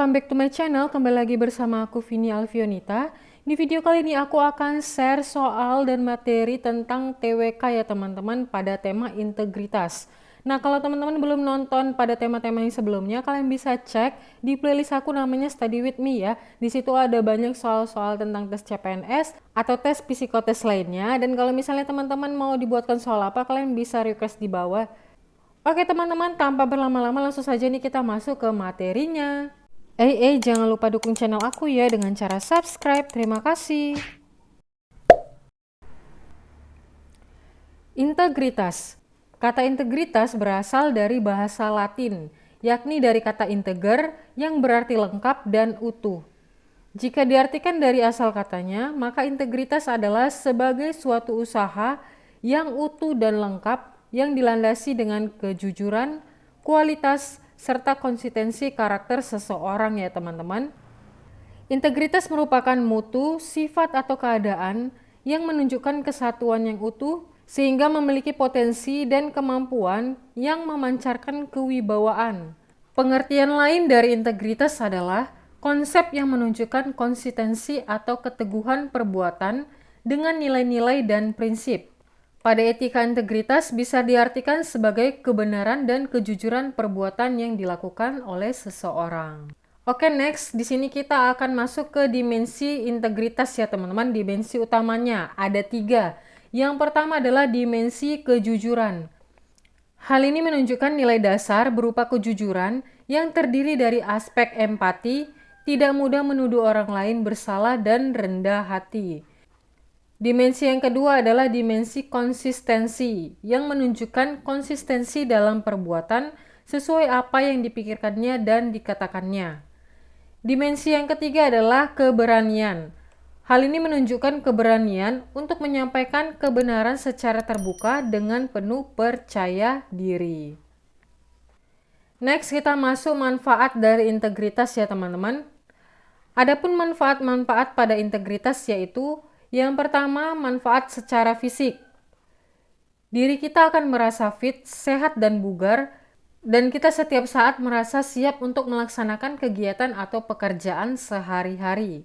welcome back to my channel. Kembali lagi bersama aku Vini Alfionita. Di video kali ini aku akan share soal dan materi tentang TWK ya teman-teman pada tema integritas. Nah, kalau teman-teman belum nonton pada tema-tema yang sebelumnya, kalian bisa cek di playlist aku namanya Study With Me ya. Di situ ada banyak soal-soal tentang tes CPNS atau tes psikotes lainnya. Dan kalau misalnya teman-teman mau dibuatkan soal apa, kalian bisa request di bawah. Oke teman-teman, tanpa berlama-lama langsung saja nih kita masuk ke materinya. Jangan lupa dukung channel aku ya dengan cara subscribe. Terima kasih. Integritas. Kata integritas berasal dari bahasa Latin, yakni dari kata integer yang berarti lengkap dan utuh. Jika diartikan dari asal katanya, maka integritas adalah sebagai suatu usaha yang utuh dan lengkap yang dilandasi dengan kejujuran, kualitas, serta konsistensi karakter seseorang ya teman-teman. Integritas merupakan mutu, sifat atau keadaan yang menunjukkan kesatuan yang utuh sehingga memiliki potensi dan kemampuan yang memancarkan kewibawaan. Pengertian lain dari integritas adalah konsep yang menunjukkan konsistensi atau keteguhan perbuatan dengan nilai-nilai dan prinsip. Pada etika integritas bisa diartikan sebagai kebenaran dan kejujuran perbuatan yang dilakukan oleh seseorang. Oke, next. Di sini kita akan masuk ke dimensi integritas ya teman-teman. Dimensi utamanya ada 3. Yang pertama adalah dimensi kejujuran. Hal ini menunjukkan nilai dasar berupa kejujuran yang terdiri dari aspek empati, tidak mudah menuduh orang lain bersalah dan rendah hati. Dimensi yang kedua adalah dimensi konsistensi, yang menunjukkan konsistensi dalam perbuatan sesuai apa yang dipikirkannya dan dikatakannya. Dimensi yang ketiga adalah keberanian. Hal ini menunjukkan keberanian untuk menyampaikan kebenaran secara terbuka dengan penuh percaya diri. Next, kita masuk manfaat dari integritas ya teman-teman. Adapun manfaat-manfaat pada integritas yaitu yang pertama, manfaat secara fisik. Diri kita akan merasa fit, sehat, dan bugar, dan kita setiap saat merasa siap untuk melaksanakan kegiatan atau pekerjaan sehari-hari.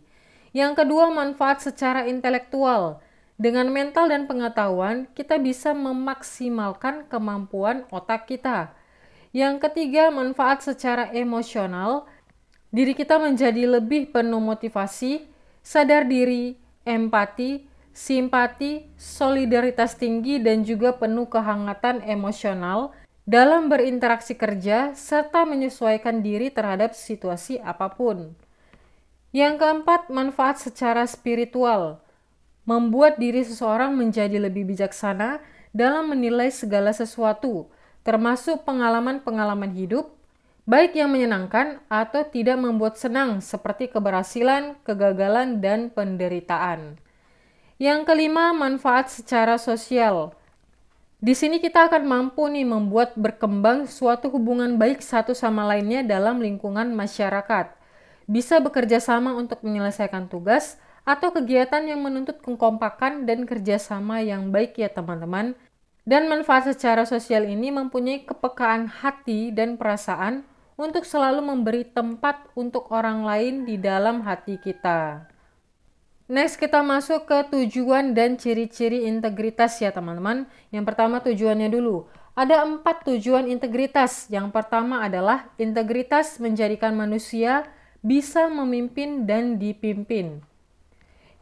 Yang kedua, manfaat secara intelektual. Dengan mental dan pengetahuan, kita bisa memaksimalkan kemampuan otak kita. Yang ketiga, manfaat secara emosional. Diri kita menjadi lebih penuh motivasi, sadar diri, empati, simpati, solidaritas tinggi, dan juga penuh kehangatan emosional dalam berinteraksi kerja serta menyesuaikan diri terhadap situasi apapun. Yang keempat, manfaat secara spiritual. Membuat diri seseorang menjadi lebih bijaksana dalam menilai segala sesuatu, termasuk pengalaman-pengalaman hidup, baik yang menyenangkan atau tidak membuat senang seperti keberhasilan, kegagalan, dan penderitaan. Yang kelima, manfaat secara sosial. Di sini kita akan mampu membuat berkembang suatu hubungan baik satu sama lainnya dalam lingkungan masyarakat. Bisa bekerja sama untuk menyelesaikan tugas atau kegiatan yang menuntut kekompakan dan kerjasama yang baik ya teman-teman. Dan manfaat secara sosial ini mempunyai kepekaan hati dan perasaan untuk selalu memberi tempat untuk orang lain di dalam hati kita. Next, kita masuk ke tujuan dan ciri-ciri integritas ya teman-teman. Yang pertama tujuannya dulu. Ada 4 tujuan integritas. Yang pertama adalah integritas menjadikan manusia bisa memimpin dan dipimpin.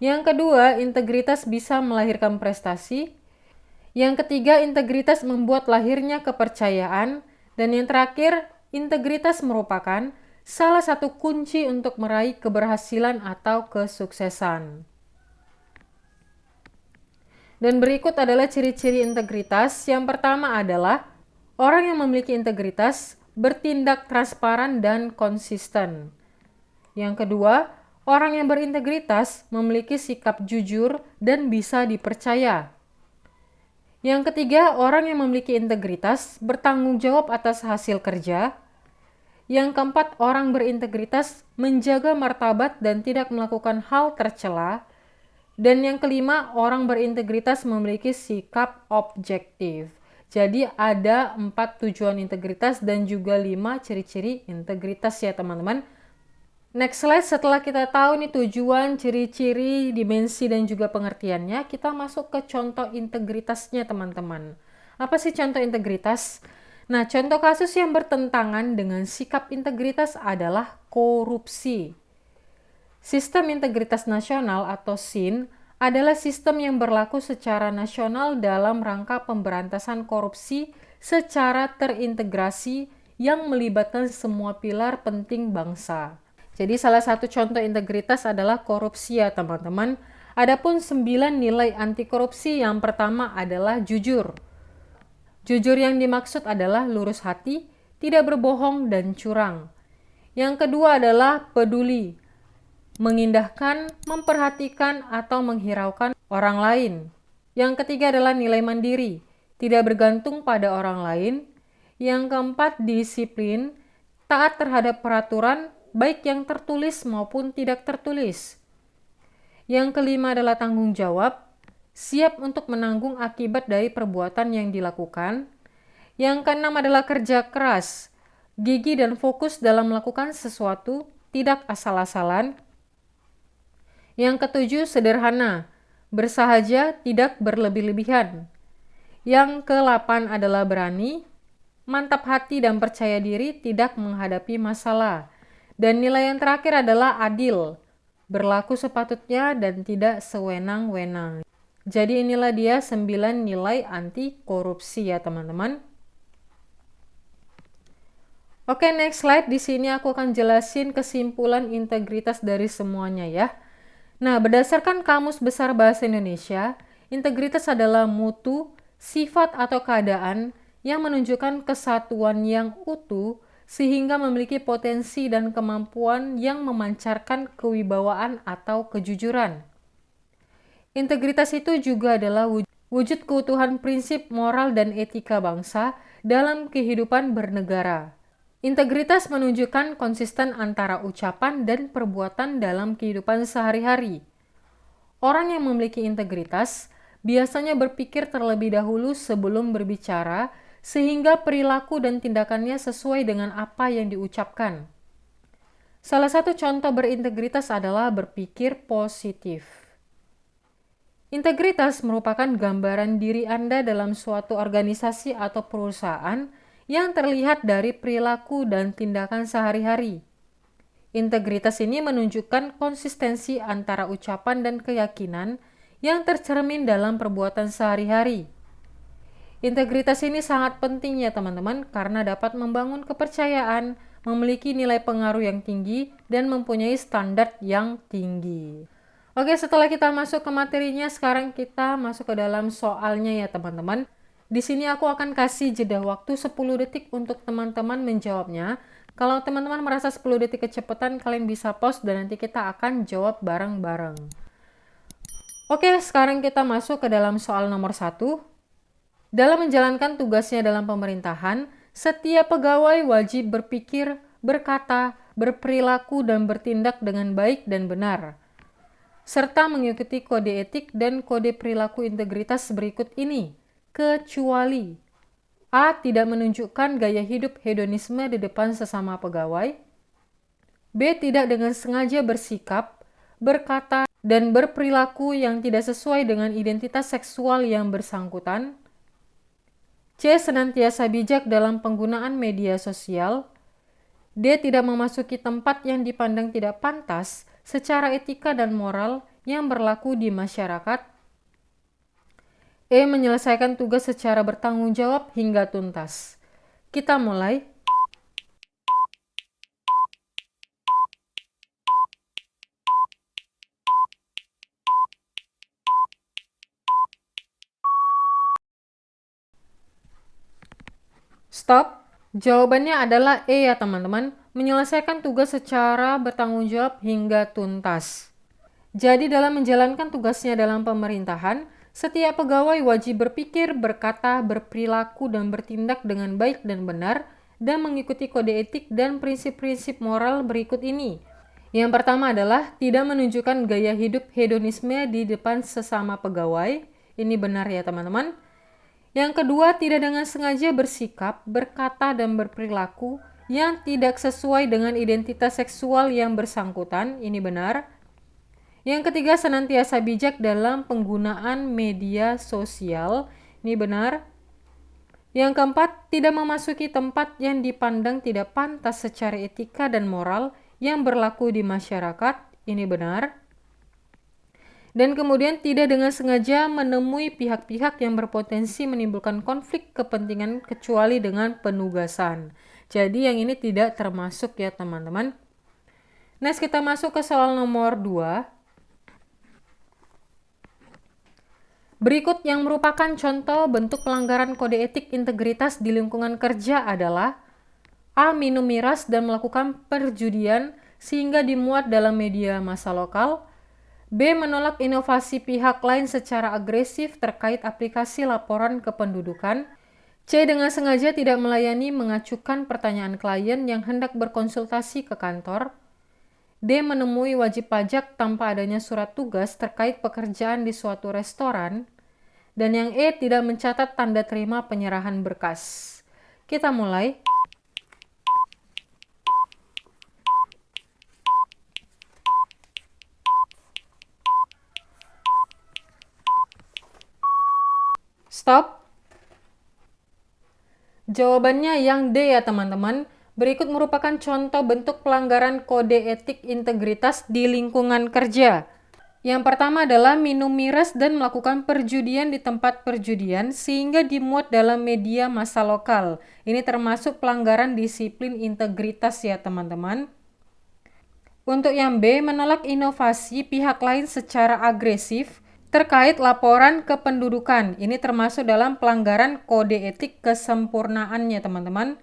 Yang kedua, integritas bisa melahirkan prestasi. Yang ketiga, integritas membuat lahirnya kepercayaan. Dan yang terakhir, integritas merupakan salah satu kunci untuk meraih keberhasilan atau kesuksesan. Dan berikut adalah ciri-ciri integritas. Yang pertama adalah orang yang memiliki integritas bertindak transparan dan konsisten. Yang kedua, orang yang berintegritas memiliki sikap jujur dan bisa dipercaya. Yang ketiga, orang yang memiliki integritas bertanggung jawab atas hasil kerja. Yang keempat, orang berintegritas menjaga martabat dan tidak melakukan hal tercela. Dan yang kelima, orang berintegritas memiliki sikap objektif. Jadi ada 4 tujuan integritas dan juga 5 ciri-ciri integritas ya teman-teman. Next slide, setelah kita tahu nih tujuan, ciri-ciri, dimensi, dan juga pengertiannya, kita masuk ke contoh integritasnya teman-teman. Apa sih contoh integritas? Nah, contoh kasus yang bertentangan dengan sikap integritas adalah korupsi. Sistem Integritas Nasional atau SIN adalah sistem yang berlaku secara nasional dalam rangka pemberantasan korupsi secara terintegrasi yang melibatkan semua pilar penting bangsa. Jadi salah satu contoh integritas adalah korupsi ya teman-teman. Adapun 9 nilai anti korupsi, yang pertama adalah jujur. Jujur yang dimaksud adalah lurus hati, tidak berbohong dan curang. Yang kedua adalah peduli, mengindahkan, memperhatikan, atau menghiraukan orang lain. Yang ketiga adalah nilai mandiri, tidak bergantung pada orang lain. Yang keempat, disiplin, taat terhadap peraturan, baik yang tertulis maupun tidak tertulis. Yang kelima adalah tanggung jawab, siap untuk menanggung akibat dari perbuatan yang dilakukan. Yang keenam adalah kerja keras, gigih dan fokus dalam melakukan sesuatu, tidak asal-asalan. Yang ketujuh, sederhana, bersahaja, tidak berlebih-lebihan. Yang ke-8 adalah berani, mantap hati dan percaya diri, tidak menghadapi masalah. Dan nilai yang terakhir adalah adil, berlaku sepatutnya dan tidak sewenang-wenang. Jadi inilah dia 9 nilai anti korupsi ya teman-teman. Oke, next slide. Di sini aku akan jelasin kesimpulan integritas dari semuanya ya. Nah, berdasarkan Kamus Besar Bahasa Indonesia, integritas adalah mutu, sifat atau keadaan yang menunjukkan kesatuan yang utuh sehingga memiliki potensi dan kemampuan yang memancarkan kewibawaan atau kejujuran. Integritas itu juga adalah wujud keutuhan prinsip moral dan etika bangsa dalam kehidupan bernegara. Integritas menunjukkan konsisten antara ucapan dan perbuatan dalam kehidupan sehari-hari. Orang yang memiliki integritas biasanya berpikir terlebih dahulu sebelum berbicara, sehingga perilaku dan tindakannya sesuai dengan apa yang diucapkan. Salah satu contoh berintegritas adalah berpikir positif. Integritas merupakan gambaran diri Anda dalam suatu organisasi atau perusahaan yang terlihat dari perilaku dan tindakan sehari-hari. Integritas ini menunjukkan konsistensi antara ucapan dan keyakinan yang tercermin dalam perbuatan sehari-hari. Integritas ini sangat penting ya teman-teman karena dapat membangun kepercayaan, memiliki nilai pengaruh yang tinggi, dan mempunyai standar yang tinggi. Oke, setelah kita masuk ke materinya, sekarang kita masuk ke dalam soalnya ya teman-teman. Di sini aku akan kasih jeda waktu 10 detik untuk teman-teman menjawabnya. Kalau teman-teman merasa 10 detik kecepatan, kalian bisa pause dan nanti kita akan jawab bareng-bareng. Oke, sekarang kita masuk ke dalam soal nomor 1. Dalam menjalankan tugasnya dalam pemerintahan, setiap pegawai wajib berpikir, berkata, berperilaku, dan bertindak dengan baik dan benar, serta mengikuti kode etik dan kode perilaku integritas berikut ini, kecuali A. Tidak menunjukkan gaya hidup hedonisme di depan sesama pegawai, B. Tidak dengan sengaja bersikap, berkata, dan berperilaku yang tidak sesuai dengan identitas seksual yang bersangkutan, C. Senantiasa bijak dalam penggunaan media sosial, D. Tidak memasuki tempat yang dipandang tidak pantas secara etika dan moral yang berlaku di masyarakat, E. Menyelesaikan tugas secara bertanggung jawab hingga tuntas. Kita mulai. Stop. Jawabannya adalah E ya teman-teman, menyelesaikan tugas secara bertanggung jawab hingga tuntas. Jadi dalam menjalankan tugasnya dalam pemerintahan, setiap pegawai wajib berpikir, berkata, berperilaku, dan bertindak dengan baik dan benar, dan mengikuti kode etik dan prinsip-prinsip moral berikut ini. Yang pertama adalah tidak menunjukkan gaya hidup hedonisme di depan sesama pegawai. Ini benar ya teman-teman. Yang kedua, tidak dengan sengaja bersikap, berkata, dan berperilaku yang tidak sesuai dengan identitas seksual yang bersangkutan, ini benar. Yang ketiga, senantiasa bijak dalam penggunaan media sosial, ini benar. Yang keempat, tidak memasuki tempat yang dipandang tidak pantas secara etika dan moral yang berlaku di masyarakat, ini benar. Dan kemudian tidak dengan sengaja menemui pihak-pihak yang berpotensi menimbulkan konflik kepentingan kecuali dengan penugasan. Jadi yang ini tidak termasuk ya teman-teman. Next kita masuk ke soal nomor 2. Berikut yang merupakan contoh bentuk pelanggaran kode etik integritas di lingkungan kerja adalah A. Minum miras dan melakukan perjudian sehingga dimuat dalam media massa lokal. B. Menolak inovasi pihak lain secara agresif terkait aplikasi laporan kependudukan. C. Dengan sengaja tidak melayani mengacukan pertanyaan klien yang hendak berkonsultasi ke kantor. D. Menemui wajib pajak tanpa adanya surat tugas terkait pekerjaan di suatu restoran. Dan yang E. Tidak mencatat tanda terima penyerahan berkas. Kita mulai. Stop. Jawabannya yang D ya teman-teman. Berikut merupakan contoh bentuk pelanggaran kode etik integritas di lingkungan kerja. Yang pertama adalah minum miras dan melakukan perjudian di tempat perjudian sehingga dimuat dalam media massa lokal. Ini termasuk pelanggaran disiplin integritas ya teman-teman. Untuk yang B, menolak inovasi pihak lain secara agresif terkait laporan kependudukan. Ini termasuk dalam pelanggaran kode etik kesempurnaannya teman-teman.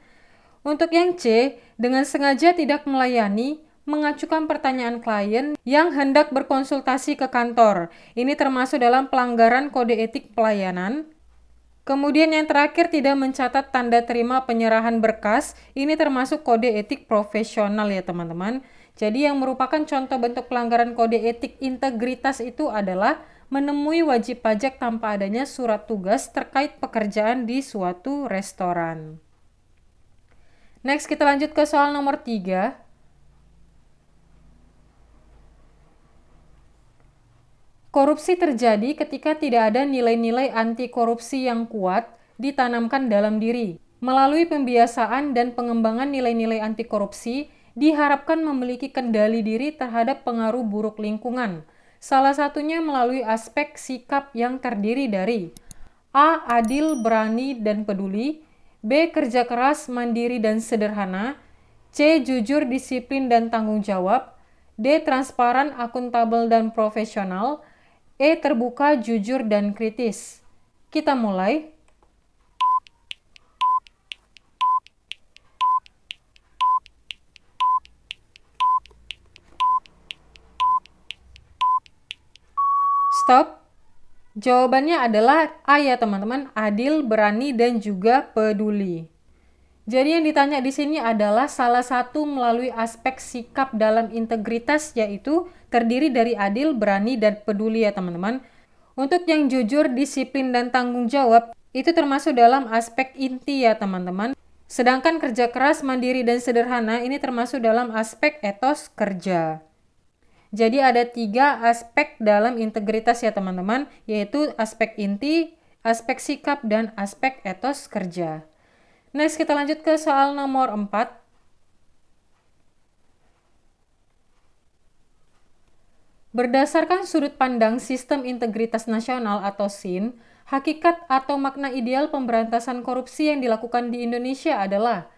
Untuk yang C, dengan sengaja tidak melayani, mengacukan pertanyaan klien yang hendak berkonsultasi ke kantor. Ini termasuk dalam pelanggaran kode etik pelayanan. Kemudian yang terakhir, tidak mencatat tanda terima penyerahan berkas. Ini termasuk kode etik profesional ya teman-teman. Jadi yang merupakan contoh bentuk pelanggaran kode etik integritas itu adalah menemui wajib pajak tanpa adanya surat tugas terkait pekerjaan di suatu restoran. Next, kita lanjut ke soal nomor 3. Korupsi terjadi ketika tidak ada nilai-nilai anti korupsi yang kuat ditanamkan dalam diri. Melalui pembiasaan dan pengembangan nilai-nilai anti korupsi, diharapkan memiliki kendali diri terhadap pengaruh buruk lingkungan. Salah satunya melalui aspek sikap yang terdiri dari A. Adil, berani, dan peduli. B. Kerja keras, mandiri, dan sederhana. C. Jujur, disiplin, dan tanggung jawab. D. Transparan, akuntabel, dan profesional. E. Terbuka, jujur, dan kritis. Kita mulai. Stop. Jawabannya adalah A ya teman-teman, adil, berani, dan juga peduli. Jadi yang ditanya di sini adalah salah satu melalui aspek sikap dalam integritas, yaitu terdiri dari adil, berani, dan peduli ya teman-teman. Untuk yang jujur, disiplin, dan tanggung jawab, itu termasuk dalam aspek inti ya teman-teman. Sedangkan kerja keras, mandiri, dan sederhana ini termasuk dalam aspek etos kerja. Jadi ada 3 aspek dalam integritas ya teman-teman, yaitu aspek inti, aspek sikap, dan aspek etos kerja. Next, kita lanjut ke soal nomor 4. Berdasarkan sudut pandang Sistem Integritas Nasional atau SIN, hakikat atau makna ideal pemberantasan korupsi yang dilakukan di Indonesia adalah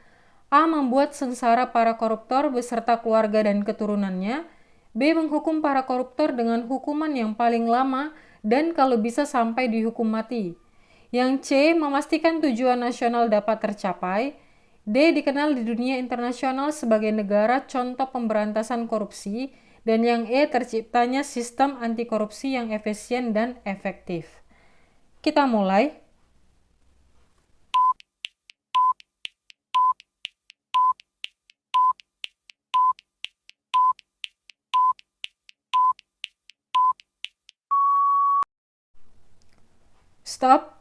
A. Membuat sengsara para koruptor beserta keluarga dan keturunannya. B. Menghukum para koruptor dengan hukuman yang paling lama dan kalau bisa sampai dihukum mati. Yang C. Memastikan tujuan nasional dapat tercapai. D. Dikenal di dunia internasional sebagai negara contoh pemberantasan korupsi. Dan yang E. Terciptanya sistem anti korupsi yang efisien dan efektif. Kita mulai. Stop.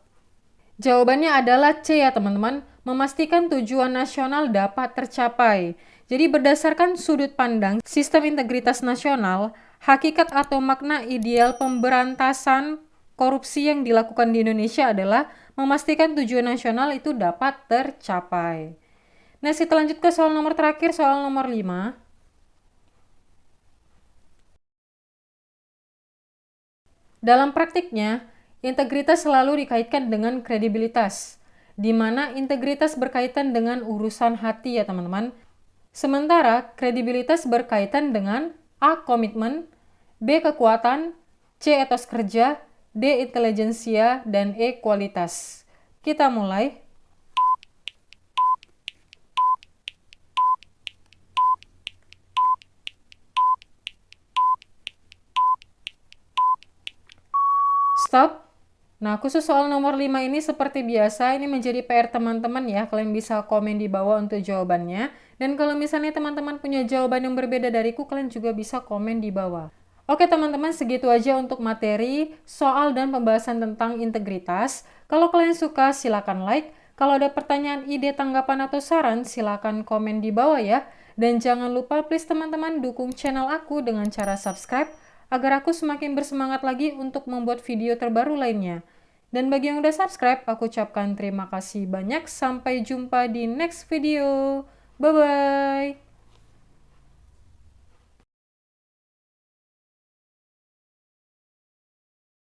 Jawabannya adalah C ya teman-teman. memastikan tujuan nasional dapat tercapai. Jadi berdasarkan sudut pandang sistem integritas nasional, hakikat atau makna ideal pemberantasan korupsi yang dilakukan di Indonesia adalah memastikan tujuan nasional itu dapat tercapai. Nah, kita lanjut ke soal nomor terakhir, soal nomor 5. Dalam praktiknya, integritas selalu dikaitkan dengan kredibilitas, di mana integritas berkaitan dengan urusan hati ya teman-teman. Sementara kredibilitas berkaitan dengan A. Komitmen, B. Kekuatan, C. Etos kerja, D. Intelijensia, dan E. Kualitas. Kita mulai. Stop. Nah, khusus soal nomor 5 ini seperti biasa, ini menjadi PR teman-teman ya. Kalian bisa komen di bawah untuk jawabannya. Dan kalau misalnya teman-teman punya jawaban yang berbeda dariku, kalian juga bisa komen di bawah. Oke teman-teman, segitu aja untuk materi, soal, dan pembahasan tentang integritas. Kalau kalian suka, silakan like. Kalau ada pertanyaan, ide, tanggapan, atau saran, silakan komen di bawah ya. Dan jangan lupa please teman-teman dukung channel aku dengan cara subscribe, agar aku semakin bersemangat lagi untuk membuat video terbaru lainnya. Dan bagi yang udah subscribe, aku ucapkan terima kasih banyak. Sampai jumpa di next video. Bye-bye.